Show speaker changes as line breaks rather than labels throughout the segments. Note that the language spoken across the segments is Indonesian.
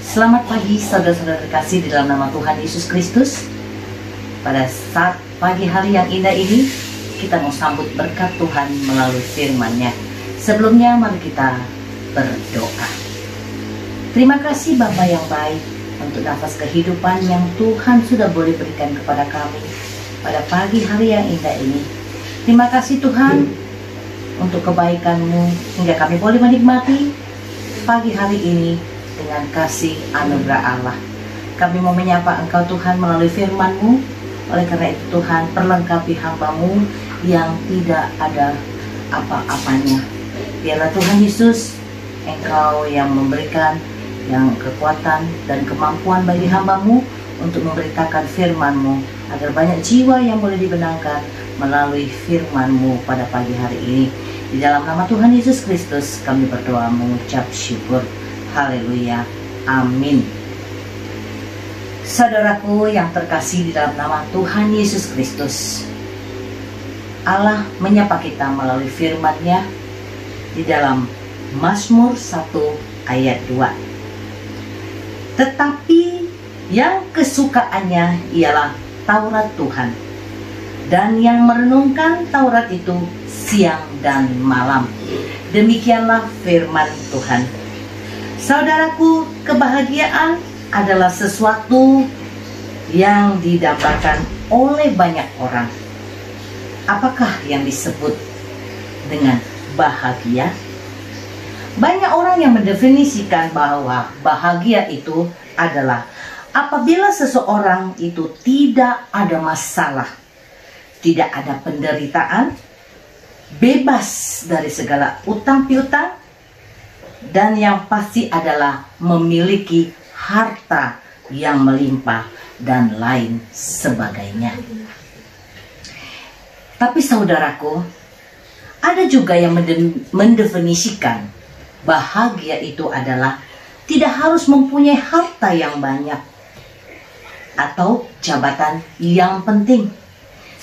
Selamat pagi saudara-saudara terkasih di dalam nama Tuhan Yesus Kristus. Pada saat pagi hari yang indah ini, kita mau sambut berkat Tuhan melalui firman-Nya. Sebelumnya mari kita berdoa. Terima kasih Bapa yang baik untuk nafas kehidupan yang Tuhan sudah boleh berikan kepada kami pada pagi hari yang indah ini. Terima kasih Tuhan untuk kebaikan-Mu hingga kami boleh menikmati pagi hari ini dengan kasih anugerah Allah. Kami mau menyapa Engkau Tuhan melalui firman-Mu. Oleh karena itu Tuhan, perlengkapi hamba-Mu yang tidak ada apa-apanya. Biarlah Tuhan Yesus, Engkau yang memberikan yang kekuatan dan kemampuan bagi hamba-Mu untuk memberitakan firman-Mu, agar banyak jiwa yang boleh dibenarkan melalui firman-Mu pada pagi hari ini. Di dalam nama Tuhan Yesus Kristus kami berdoa mengucap syukur. Haleluya, amin. Saudaraku yang terkasih di dalam nama Tuhan Yesus Kristus, Allah menyapa kita melalui firman-Nya di dalam Mazmur 1 ayat 2. Tetapi yang kesukaannya ialah Taurat Tuhan, dan yang merenungkan Taurat itu siang dan malam. Demikianlah firman Tuhan. Saudaraku, kebahagiaan adalah sesuatu yang didapatkan oleh banyak orang. Apakah yang disebut dengan bahagia? Banyak orang yang mendefinisikan bahwa bahagia itu adalah apabila seseorang itu tidak ada masalah, tidak ada penderitaan, bebas dari segala utang piutang, dan yang pasti adalah memiliki harta yang melimpah dan lain sebagainya. Tapi saudaraku, ada juga yang mendefinisikan bahagia itu adalah tidak harus mempunyai harta yang banyak atau jabatan yang penting,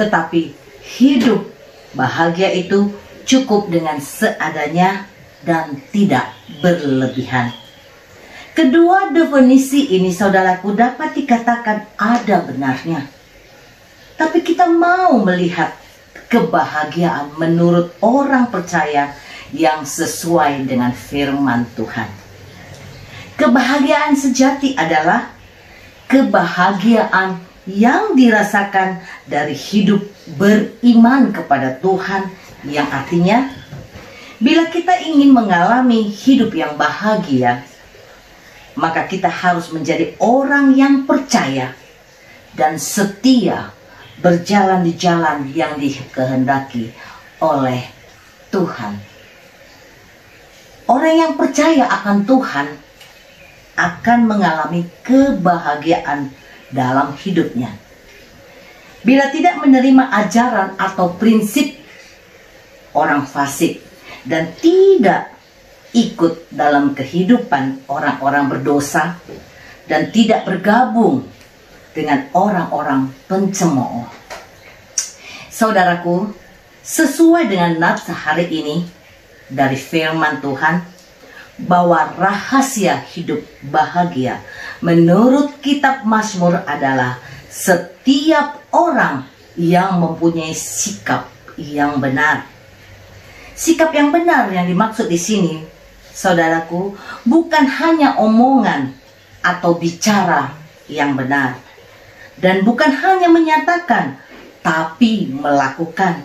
tetapi hidup bahagia itu cukup dengan seadanya dan tidak berlebihan. Kedua definisi ini saudaraku dapat dikatakan ada benarnya. Tapi kita mau melihat kebahagiaan menurut orang percaya yang sesuai dengan firman Tuhan. Kebahagiaan sejati adalah kebahagiaan yang dirasakan dari hidup beriman kepada Tuhan, yang artinya bila kita ingin mengalami hidup yang bahagia, maka kita harus menjadi orang yang percaya dan setia berjalan di jalan yang dikehendaki oleh Tuhan. Orang yang percaya akan Tuhan akan mengalami kebahagiaan dalam hidupnya. Bila tidak menerima ajaran atau prinsip orang fasik dan tidak ikut dalam kehidupan orang-orang berdosa dan tidak bergabung dengan orang-orang pencemooh. Saudaraku, sesuai dengan nats hari ini dari firman Tuhan, bahwa rahasia hidup bahagia menurut kitab Mazmur adalah setiap orang yang mempunyai sikap yang benar. Sikap yang benar yang dimaksud di sini, saudaraku, bukan hanya omongan atau bicara yang benar, dan bukan hanya menyatakan, tapi melakukan,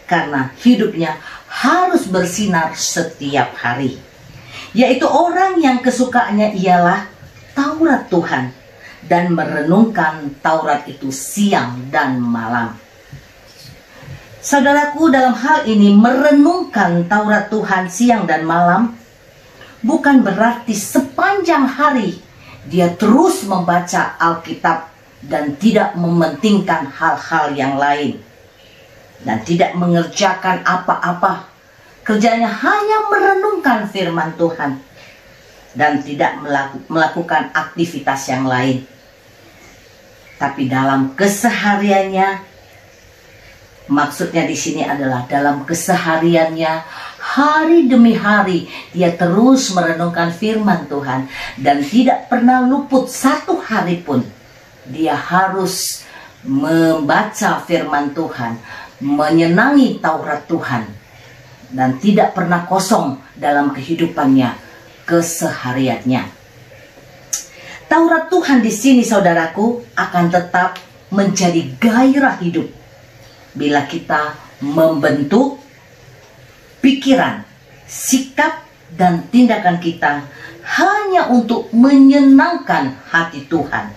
karena hidupnya harus bersinar setiap hari. Yaitu orang yang kesukaannya ialah Taurat Tuhan, dan merenungkan Taurat itu siang dan malam. Saudaraku, dalam hal ini merenungkan Taurat Tuhan siang dan malam bukan berarti sepanjang hari dia terus membaca Alkitab dan tidak mementingkan hal-hal yang lain, dan tidak mengerjakan apa-apa. Kerjanya hanya merenungkan firman Tuhan dan tidak melakukan aktivitas yang lain. Tapi dalam kesehariannya, maksudnya di sini adalah dalam kesehariannya Hari demi hari dia terus merenungkan firman Tuhan, dan tidak pernah luput satu hari pun dia harus membaca firman Tuhan, menyenangi Taurat Tuhan, dan tidak pernah kosong dalam kehidupannya kesehariannya. Taurat Tuhan di sini, saudaraku, akan tetap menjadi gairah hidup bila kita membentuk pikiran, sikap, dan tindakan kita hanya untuk menyenangkan hati Tuhan,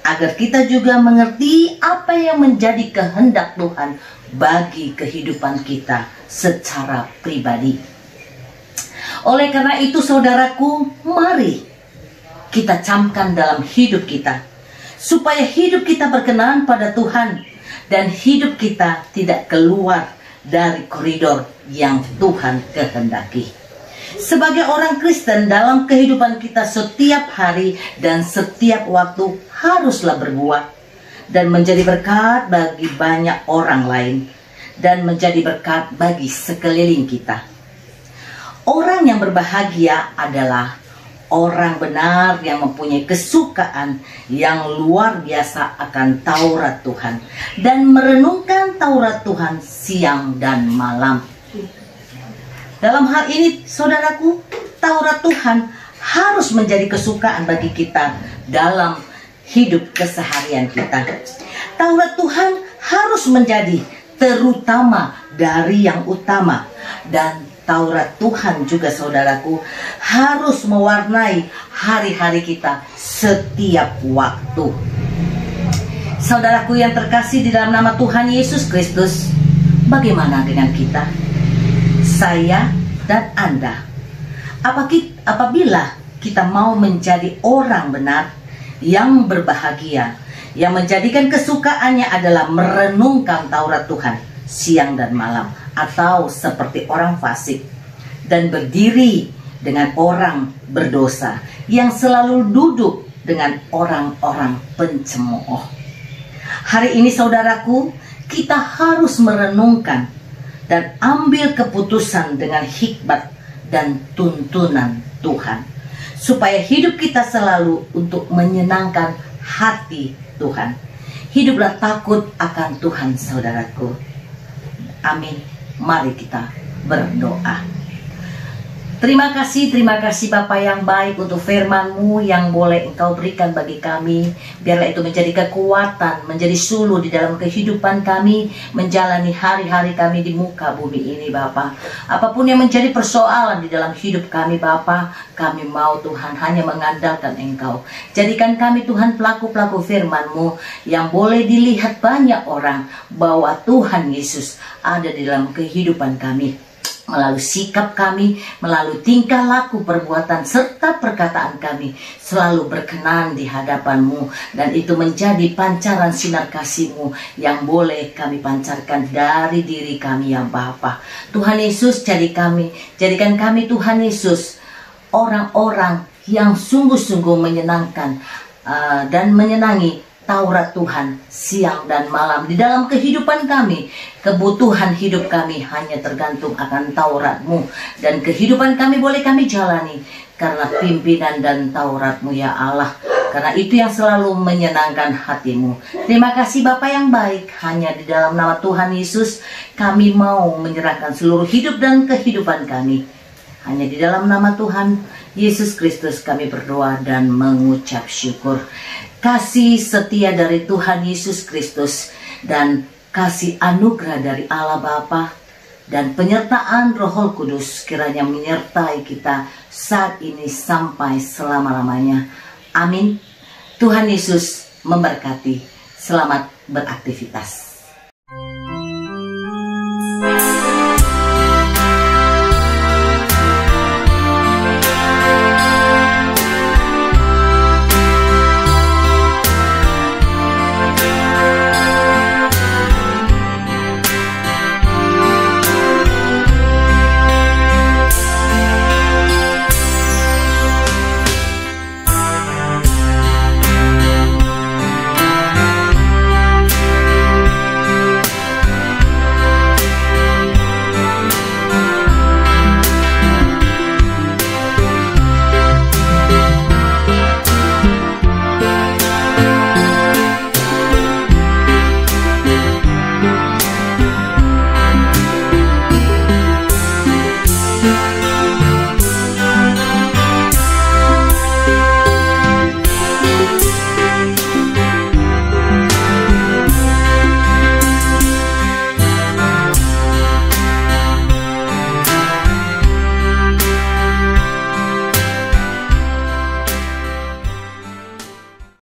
agar kita juga mengerti apa yang menjadi kehendak Tuhan bagi kehidupan kita secara pribadi. Oleh karena itu, saudaraku, mari kita camkan dalam hidup kita, supaya hidup kita berkenan pada Tuhan, dan hidup kita tidak keluar dari koridor yang Tuhan kehendaki. Sebagai orang Kristen, dalam kehidupan kita setiap hari dan setiap waktu haruslah berbuat dan menjadi berkat bagi banyak orang lain, dan menjadi berkat bagi sekeliling kita. Orang yang berbahagia adalah orang benar yang mempunyai kesukaan yang luar biasa akan Taurat Tuhan, dan merenungkan Taurat Tuhan siang dan malam. Dalam hal ini, saudaraku, Taurat Tuhan harus menjadi kesukaan bagi kita dalam hidup keseharian kita. Taurat Tuhan harus menjadi terutama dari yang utama, dan Taurat Tuhan juga, saudaraku, harus mewarnai hari-hari kita setiap waktu. Saudaraku yang terkasih di dalam nama Tuhan Yesus Kristus, bagaimana dengan kita? Saya dan Anda. Apabila kita mau menjadi orang benar yang berbahagia, yang menjadikan kesukaannya adalah merenungkan Taurat Tuhan siang dan malam, atau seperti orang fasik, dan berdiri dengan orang berdosa yang selalu duduk dengan orang-orang pencemooh. Hari ini, saudaraku, kita harus merenungkan dan ambil keputusan dengan hikmat dan tuntunan Tuhan, supaya hidup kita selalu untuk menyenangkan hati Tuhan. Hiduplah takut akan Tuhan, saudaraku. Amin. Mari kita berdoa. Terima kasih Bapa yang baik untuk firman-Mu yang boleh Engkau berikan bagi kami. Biarlah itu menjadi kekuatan, menjadi suluh di dalam kehidupan kami, menjalani hari-hari kami di muka bumi ini, Bapa. Apapun yang menjadi persoalan di dalam hidup kami, Bapa, kami mau Tuhan hanya mengandalkan Engkau. Jadikan kami, Tuhan, pelaku-pelaku firman-Mu yang boleh dilihat banyak orang bahwa Tuhan Yesus ada di dalam kehidupan kami, melalui sikap kami, melalui tingkah laku, perbuatan, serta perkataan kami selalu berkenan di hadapan-Mu, dan itu menjadi pancaran sinar kasih-Mu yang boleh kami pancarkan dari diri kami, ya Bapa. Tuhan Yesus, jadikan kami, Tuhan Yesus, orang-orang yang sungguh-sungguh menyenangkan dan menyenangi Taurat Tuhan siang dan malam di dalam kehidupan kami. Kebutuhan hidup kami hanya tergantung akan Taurat-Mu, dan kehidupan kami boleh kami jalani karena pimpinan dan Taurat-Mu, ya Allah. Karena itu yang selalu menyenangkan hati-Mu. Terima kasih Bapa yang baik. Hanya di dalam nama Tuhan Yesus kami mau menyerahkan seluruh hidup dan kehidupan kami. Hanya di dalam nama Tuhan Yesus Kristus kami berdoa dan mengucap syukur. Kasih setia dari Tuhan Yesus Kristus dan kasih anugerah dari Allah Bapa dan penyertaan Roh Kudus kiranya menyertai kita saat ini sampai selama-lamanya. Amin. Tuhan Yesus memberkati. Selamat beraktivitas.